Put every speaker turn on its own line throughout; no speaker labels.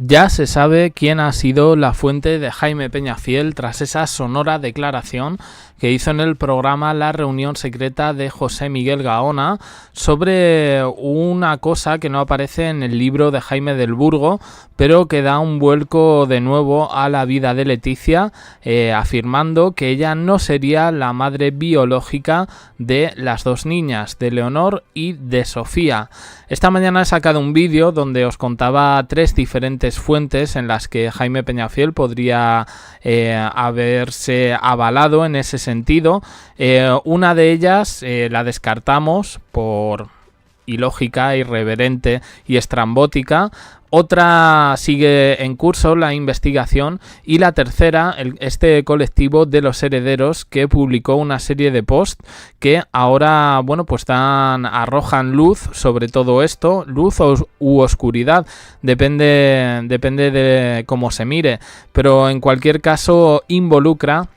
Ya se sabe quién ha sido la fuente de Jaime Peñafiel tras esa sonora declaración que hizo en el programa La Reunión Secreta de José Miguel Gaona sobre una cosa que no aparece en el libro de Jaime del Burgo, pero que da un vuelco de nuevo a la vida de Leticia, afirmando que ella no sería la madre biológica de las dos niñas, de Leonor y de Sofía. Esta mañana he sacado un vídeo donde os contaba tres diferentes fuentes en las que Jaime Peñafiel podría haberse avalado en ese sentido. Una de ellas la descartamos por ilógica, irreverente y estrambótica. Otra sigue en curso la investigación y la tercera, este colectivo de los herederos que publicó una serie de posts que ahora, bueno, pues arrojan luz sobre todo esto, luz u oscuridad, depende de cómo se mire, pero en cualquier caso involucra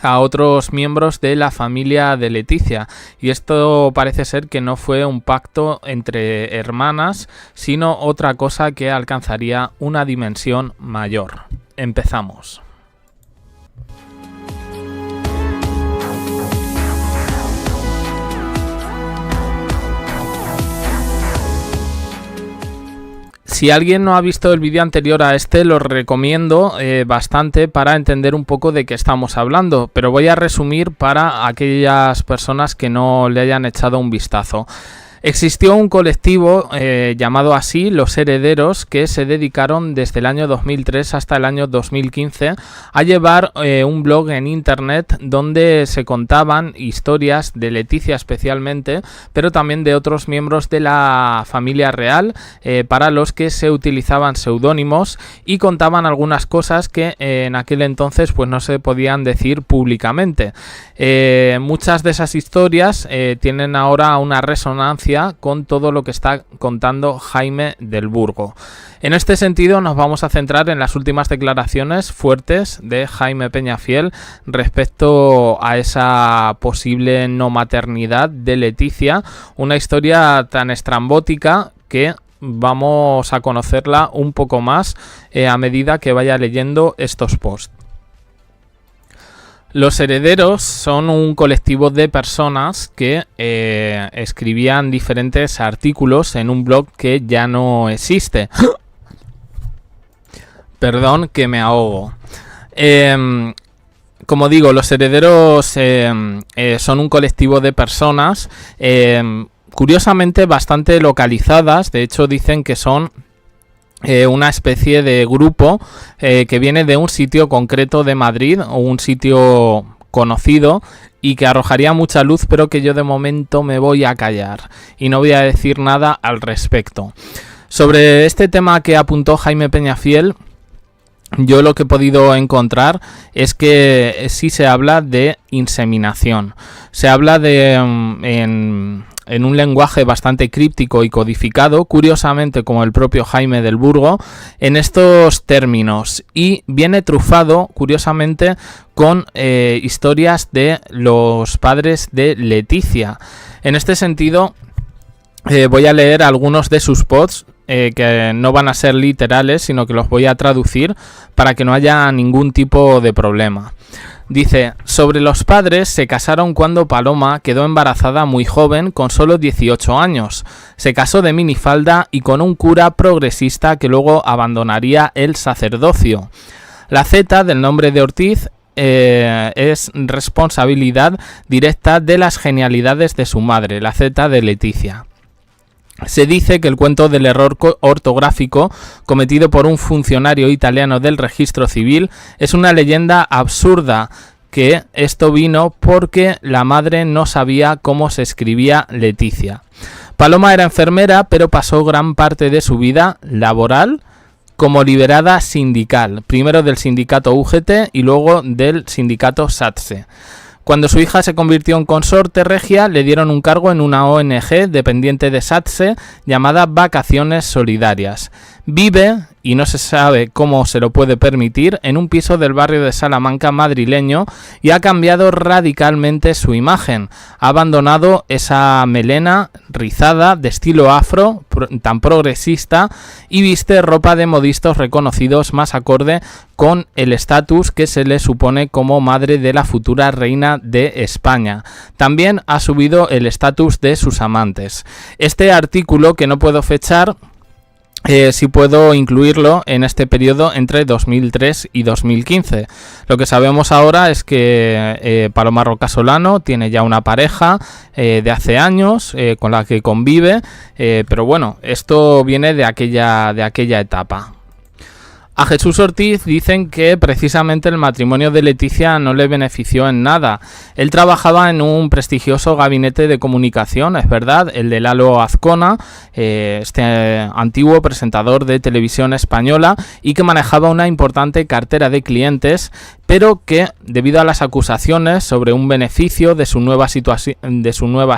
a otros miembros de la familia de Leticia, y esto parece ser que no fue un pacto entre hermanas, sino otra cosa que alcanzaría una dimensión mayor. Empezamos. Si alguien no ha visto el vídeo anterior a este, lo recomiendo bastante para entender un poco de qué estamos hablando, pero voy a resumir para aquellas personas que no le hayan echado un vistazo. Existió un colectivo llamado así, Los Herederos, que se dedicaron desde el año 2003 hasta el año 2015 a llevar un blog en internet donde se contaban historias de Leticia especialmente, pero también de otros miembros de la familia real, para los que se utilizaban seudónimos y contaban algunas cosas que en aquel entonces pues no se podían decir públicamente. Muchas de esas historias tienen ahora una resonancia con todo lo que está contando Jaime del Burgo. En este sentido nos vamos a centrar en las últimas declaraciones fuertes de Jaime Peñafiel respecto a esa posible no maternidad de Leticia, una historia tan estrambótica que vamos a conocerla un poco más a medida que vaya leyendo estos posts. Los herederos son un colectivo de personas que escribían diferentes artículos en un blog que ya no existe. Perdón que me ahogo. Como digo, los herederos son un colectivo de personas curiosamente bastante localizadas. De hecho, dicen que son una especie de grupo que viene de un sitio concreto de Madrid o un sitio conocido y que arrojaría mucha luz, pero que yo de momento me voy a callar y no voy a decir nada al respecto. Sobre este tema que apuntó Jaime Peñafiel, yo lo que he podido encontrar es que sí se habla de inseminación. Se habla de en un lenguaje bastante críptico y codificado, curiosamente como el propio Jaime del Burgo, en estos términos, y viene trufado, curiosamente, con historias de los padres de Leticia. En este sentido, voy a leer algunos de sus posts, que no van a ser literales, sino que los voy a traducir para que no haya ningún tipo de problema. Dice: sobre los padres, se casaron cuando Paloma quedó embarazada muy joven, con solo 18 años. Se casó de minifalda y con un cura progresista que luego abandonaría el sacerdocio. La Z del nombre de Ortiz es responsabilidad directa de las genialidades de su madre, la Z de Leticia. Se dice que el cuento del error ortográfico cometido por un funcionario italiano del registro civil es una leyenda absurda, que esto vino porque la madre no sabía cómo se escribía Leticia. Paloma era enfermera, pero pasó gran parte de su vida laboral como liberada sindical, primero del sindicato UGT y luego del sindicato SATSE. Cuando su hija se convirtió en consorte regia, le dieron un cargo en una ONG dependiente de SATSE llamada Vacaciones Solidarias. Vive, y no se sabe cómo se lo puede permitir, en un piso del barrio de Salamanca madrileño y ha cambiado radicalmente su imagen. Ha abandonado esa melena rizada de estilo afro, tan progresista, y viste ropa de modistos reconocidos más acorde con el estatus que se le supone como madre de la futura reina de España. También ha subido el estatus de sus amantes. Este artículo, que no puedo fechar, sí puedo incluirlo en este periodo entre 2003 y 2015. Lo que sabemos ahora es que Paloma Roca Solano tiene ya una pareja de hace años con la que convive, pero bueno, esto viene de aquella etapa. A Jesús Ortiz dicen que precisamente el matrimonio de Leticia no le benefició en nada. Él trabajaba en un prestigioso gabinete de comunicación, es verdad, el de Lalo Azcona, este antiguo presentador de televisión española, y que manejaba una importante cartera de clientes, pero que, debido a las acusaciones sobre un beneficio de su nueva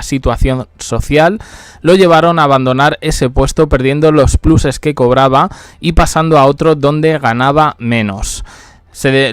situación social, lo llevaron a abandonar ese puesto, perdiendo los pluses que cobraba y pasando a otro donde ganaba menos.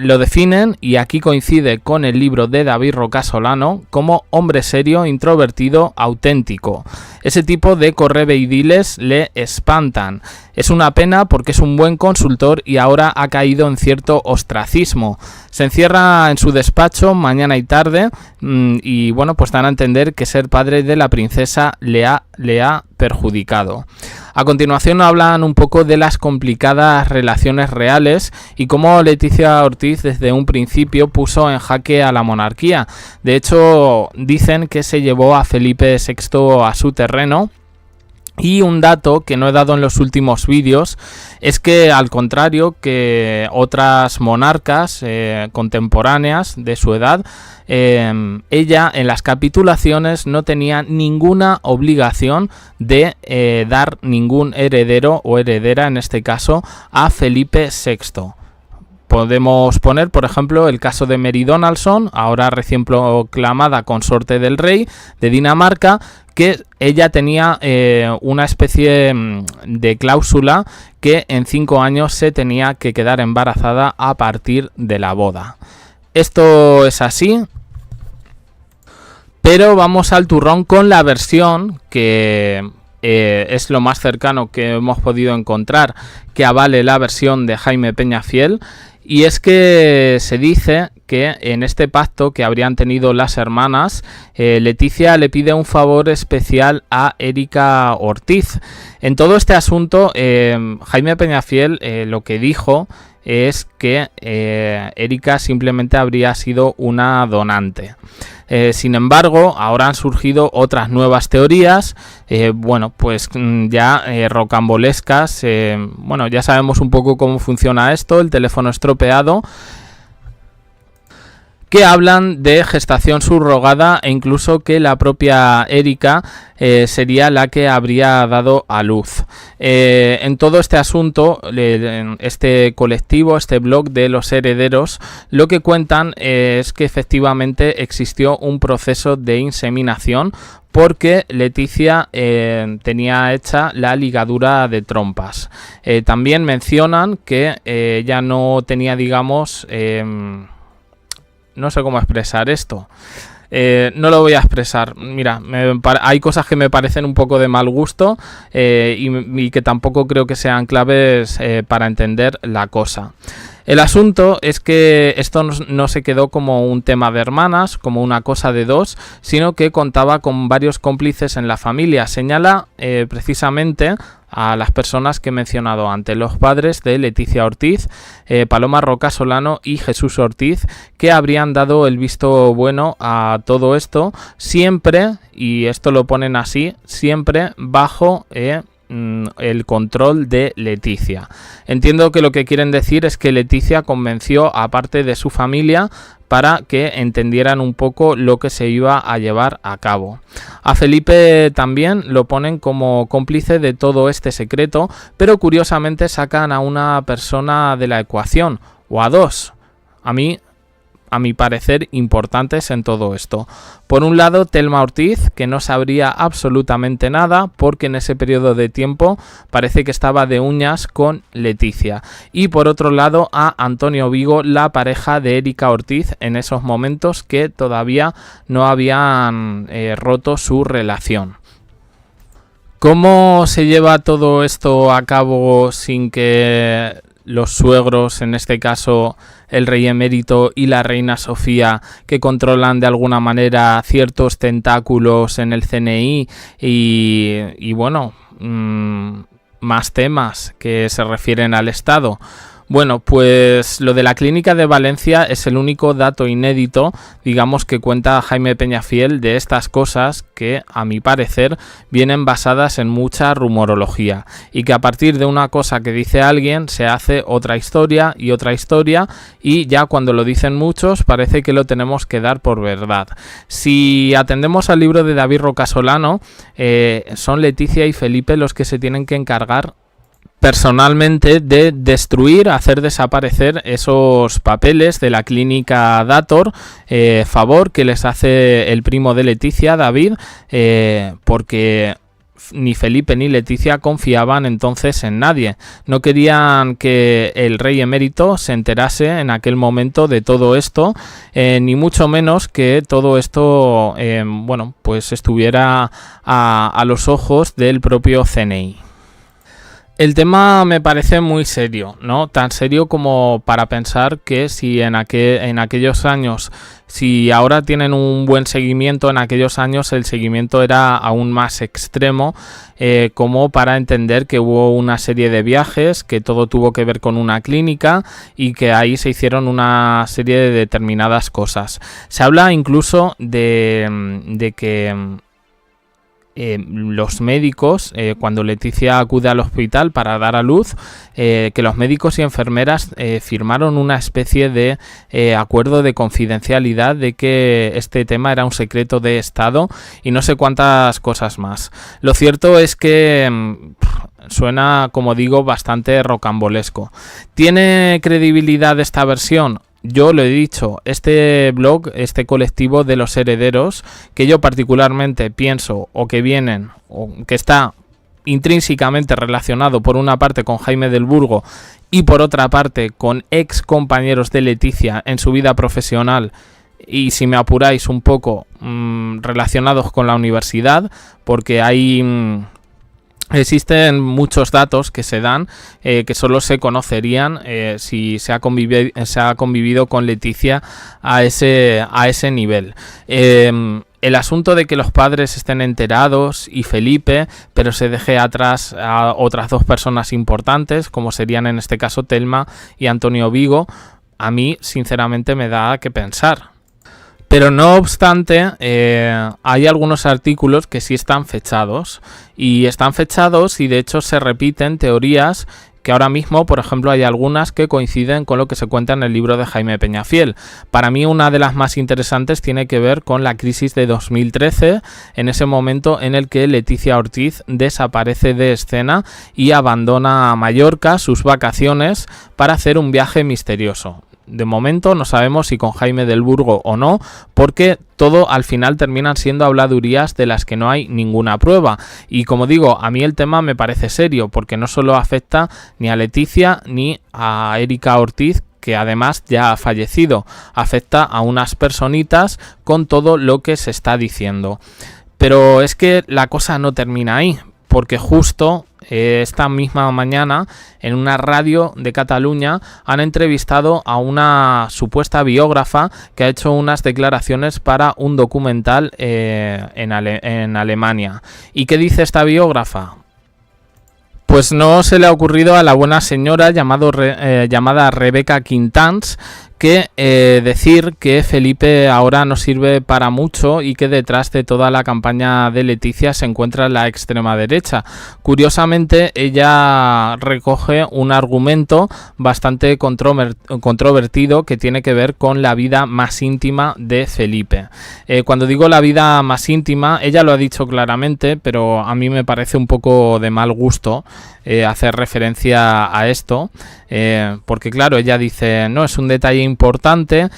Lo definen, y aquí coincide con el libro de David Roca Solano, como hombre serio, introvertido, auténtico. Ese tipo de correveidiles le espantan. Es una pena porque es un buen consultor y ahora ha caído en cierto ostracismo. Se encierra en su despacho mañana y tarde y bueno, pues dan a entender que ser padre de la princesa le ha perjudicado. A continuación hablan un poco de las complicadas relaciones reales y cómo Leticia Ortiz desde un principio puso en jaque a la monarquía. De hecho, dicen que se llevó a Felipe VI a su terreno. Y un dato que no he dado en los últimos vídeos es que, al contrario que otras monarcas contemporáneas de su edad, ella en las capitulaciones no tenía ninguna obligación de dar ningún heredero o heredera, en este caso, a Felipe VI. Podemos poner, por ejemplo, el caso de Mary Donaldson, ahora recién proclamada consorte del rey de Dinamarca, que ella tenía una especie de cláusula que en 5 años se tenía que quedar embarazada a partir de la boda. Esto es así, pero vamos al turrón con la versión que es lo más cercano que hemos podido encontrar que avale la versión de Jaime Peñafiel. Y es que se dice que en este pacto que habrían tenido las hermanas, Leticia le pide un favor especial a Erika Ortiz. En todo este asunto, Jaime Peñafiel lo que dijo es que Erika simplemente habría sido una donante. Sin embargo, ahora han surgido otras nuevas teorías, bueno, pues ya rocambolescas. Bueno, ya sabemos un poco cómo funciona esto, el teléfono estropeado, que hablan de gestación subrogada e incluso que la propia Erika sería la que habría dado a luz. En todo este asunto, este colectivo, este blog de los herederos, lo que cuentan es que efectivamente existió un proceso de inseminación porque Leticia tenía hecha la ligadura de trompas. También mencionan que ella no tenía, digamos, no sé cómo expresar esto. No lo voy a expresar. Mira, hay cosas que me parecen un poco de mal gusto y que tampoco creo que sean claves para entender la cosa. El asunto es que esto no se quedó como un tema de hermanas, como una cosa de dos, sino que contaba con varios cómplices en la familia. Señala precisamente a las personas que he mencionado antes, los padres de Leticia Ortiz, Paloma Roca Solano y Jesús Ortiz, que habrían dado el visto bueno a todo esto, siempre, y esto lo ponen así, siempre bajo el control de Leticia. Entiendo que lo que quieren decir es que Leticia convenció a parte de su familia para que entendieran un poco lo que se iba a llevar a cabo. A Felipe también lo ponen como cómplice de todo este secreto, pero curiosamente sacan a una persona de la ecuación, o a dos. A mí a mi parecer, importantes en todo esto. Por un lado, Thelma Ortiz, que no sabría absolutamente nada porque en ese periodo de tiempo parece que estaba de uñas con Leticia. Y por otro lado, a Antonio Vigo, la pareja de Erika Ortiz en esos momentos que todavía no habían roto su relación. ¿Cómo se lleva todo esto a cabo sin que los suegros, en este caso el rey emérito y la reina Sofía, que controlan de alguna manera ciertos tentáculos en el CNI y bueno, más temas que se refieren al Estado? Bueno, pues lo de la clínica de Valencia es el único dato inédito, digamos, que cuenta Jaime Peñafiel de estas cosas que, a mi parecer, vienen basadas en mucha rumorología y que a partir de una cosa que dice alguien se hace otra historia y ya cuando lo dicen muchos parece que lo tenemos que dar por verdad. Si atendemos al libro de David Rocasolano, son Leticia y Felipe los que se tienen que encargar personalmente de destruir, hacer desaparecer esos papeles de la clínica Dator, favor que les hace el primo de Leticia, David, porque ni Felipe ni Leticia confiaban entonces en nadie. No querían que el rey emérito se enterase en aquel momento de todo esto, ni mucho menos que todo esto bueno, pues estuviera a los ojos del propio CNI. El tema me parece muy serio, ¿no? Tan serio como para pensar que si en aquellos años, si ahora tienen un buen seguimiento, en aquellos años el seguimiento era aún más extremo, como para entender que hubo una serie de viajes, que todo tuvo que ver con una clínica y que ahí se hicieron una serie de determinadas cosas. Se habla incluso de que los médicos, cuando Leticia acude al hospital para dar a luz, que los médicos y enfermeras firmaron una especie de acuerdo de confidencialidad de que este tema era un secreto de Estado y no sé cuántas cosas más. Lo cierto es que suena, como digo, bastante rocambolesco. ¿Tiene credibilidad esta versión? Yo lo he dicho, este blog, este colectivo de los herederos, que yo particularmente pienso o que vienen, o que está intrínsecamente relacionado por una parte con Jaime del Burgo y por otra parte con ex compañeros de Leticia en su vida profesional y, si me apuráis, un poco relacionados con la universidad, porque hay... existen muchos datos que se dan que solo se conocerían si se ha convivido con Leticia a ese nivel. El asunto de que los padres estén enterados y Felipe, pero se deje atrás a otras dos personas importantes, como serían en este caso Thelma y Antonio Vigo, a mí sinceramente me da que pensar. Pero no obstante, hay algunos artículos que sí están fechados y de hecho se repiten teorías que ahora mismo, por ejemplo, hay algunas que coinciden con lo que se cuenta en el libro de Jaime Peñafiel. Para mí, una de las más interesantes tiene que ver con la crisis de 2013, en ese momento en el que Leticia Ortiz desaparece de escena y abandona Mallorca, sus vacaciones, para hacer un viaje misterioso. De momento no sabemos si con Jaime del Burgo o no, porque todo al final terminan siendo habladurías de las que no hay ninguna prueba. Y como digo, a mí el tema me parece serio, porque no solo afecta ni a Leticia ni a Erika Ortiz, que además ya ha fallecido, afecta a unas personitas con todo lo que se está diciendo. Pero es que la cosa no termina ahí, porque justo esta misma mañana en una radio de Cataluña han entrevistado a una supuesta biógrafa que ha hecho unas declaraciones para un documental en Alemania. ¿Y qué dice esta biógrafa? Pues no se le ha ocurrido a la buena señora llamada Rebeca Quintans que decir que Felipe ahora no sirve para mucho y que detrás de toda la campaña de Leticia se encuentra la extrema derecha. Curiosamente, ella recoge un argumento bastante controvertido que tiene que ver con la vida más íntima de Felipe. Cuando digo la vida más íntima, ella lo ha dicho claramente, pero a mí me parece un poco de mal gusto hacer referencia a esto, porque claro, ella dice, no, es un detalle importante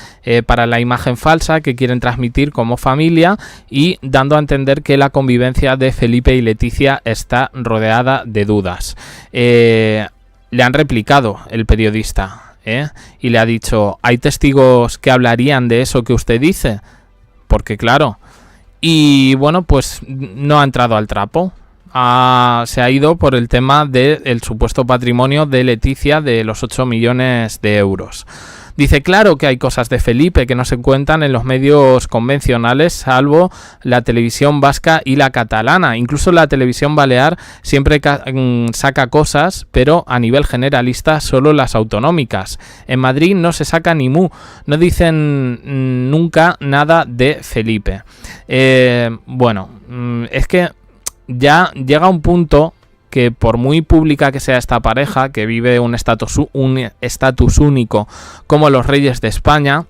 para la imagen falsa que quieren transmitir como familia, y dando a entender que la convivencia de Felipe y Leticia está rodeada de dudas. Le han replicado el periodista, y le ha dicho: ¿hay testigos que hablarían de eso que usted dice? Porque claro, y bueno, pues no ha entrado al trapo. Se ha ido por el tema del supuesto patrimonio de Leticia de los 8 millones de euros. Dice: claro que hay cosas de Felipe que no se cuentan en los medios convencionales, salvo la televisión vasca y la catalana. Incluso la televisión balear siempre saca cosas, pero a nivel generalista solo las autonómicas. En Madrid no se saca ni mu, no dicen nunca nada de Felipe. Bueno, es que ya llega un punto que, por muy pública que sea esta pareja, que vive un estatus único como los reyes de España,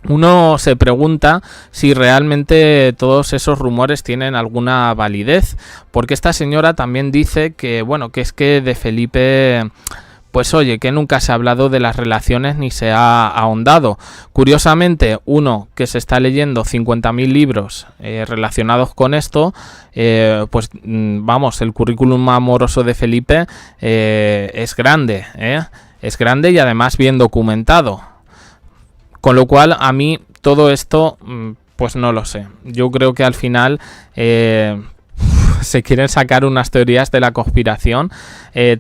uno se pregunta si realmente todos esos rumores tienen alguna validez, porque esta señora también dice que, bueno, que es que de Felipe, pues oye, que nunca se ha hablado de las relaciones ni se ha ahondado. Curiosamente, uno que se está leyendo 50.000 libros relacionados con esto, pues vamos, el currículum amoroso de Felipe es grande, es grande y además bien documentado. Con lo cual, a mí todo esto, pues no lo sé. Yo creo que al final se quieren sacar unas teorías de la conspiración,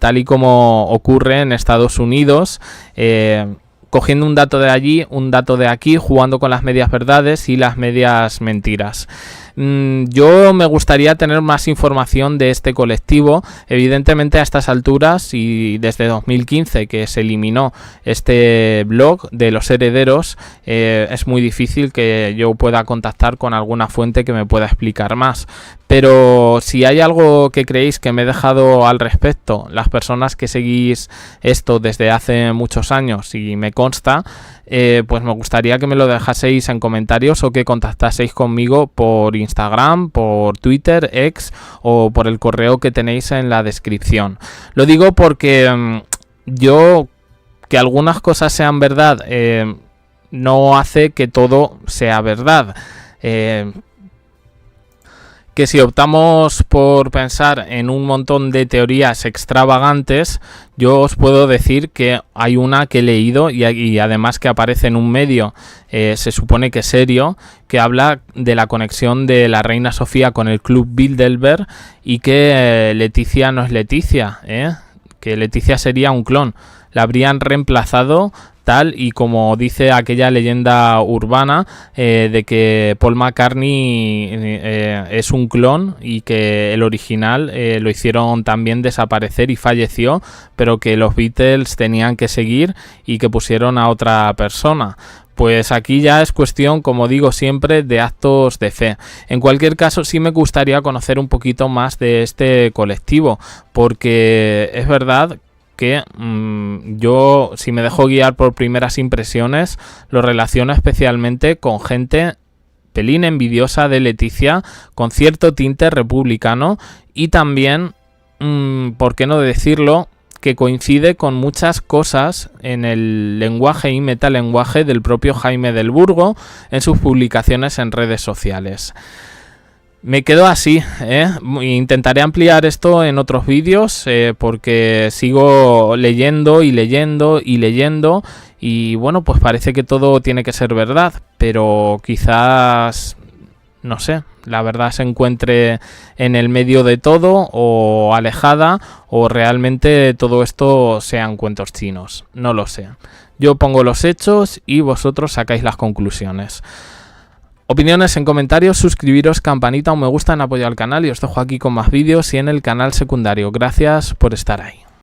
tal y como ocurre en Estados Unidos, cogiendo un dato de allí, un dato de aquí, jugando con las medias verdades y las medias mentiras. Yo me gustaría tener más información de este colectivo. Evidentemente, a estas alturas y desde 2015 que se eliminó este blog de los herederos, es muy difícil que yo pueda contactar con alguna fuente que me pueda explicar más. Pero si hay algo que creéis que me he dejado al respecto, las personas que seguís esto desde hace muchos años y me consta, pues me gustaría que me lo dejaseis en comentarios o que contactaseis conmigo por Instagram, por Twitter, X o por el correo que tenéis en la descripción. Lo digo porque yo, que algunas cosas sean verdad, no hace que todo sea verdad. Que si optamos por pensar en un montón de teorías extravagantes, yo os puedo decir que hay una que he leído y además que aparece en un medio, se supone que serio, que habla de la conexión de la reina Sofía con el Club Bilderberg y que Leticia no es Leticia, que Leticia sería un clon. La habrían reemplazado tal y como dice aquella leyenda urbana de que Paul McCartney es un clon y que el original lo hicieron también desaparecer y falleció, pero que los Beatles tenían que seguir y que pusieron a otra persona. Pues aquí ya es cuestión, como digo siempre, de actos de fe. En cualquier caso, sí me gustaría conocer un poquito más de este colectivo, porque es verdad que yo, si me dejo guiar por primeras impresiones, lo relaciono especialmente con gente pelín envidiosa de Leticia, con cierto tinte republicano y también, ¿por qué no decirlo?, que coincide con muchas cosas en el lenguaje y metalenguaje del propio Jaime del Burgo en sus publicaciones en redes sociales. Me quedo así, intentaré ampliar esto en otros vídeos porque sigo leyendo y bueno, pues parece que todo tiene que ser verdad, pero quizás, no sé, la verdad se encuentre en el medio de todo o alejada, o realmente todo esto sean cuentos chinos, no lo sé. Yo pongo los hechos y vosotros sacáis las conclusiones. Opiniones en comentarios, suscribiros, campanita, un me gusta en apoyo al canal y os dejo aquí con más vídeos y en el canal secundario. Gracias por estar ahí.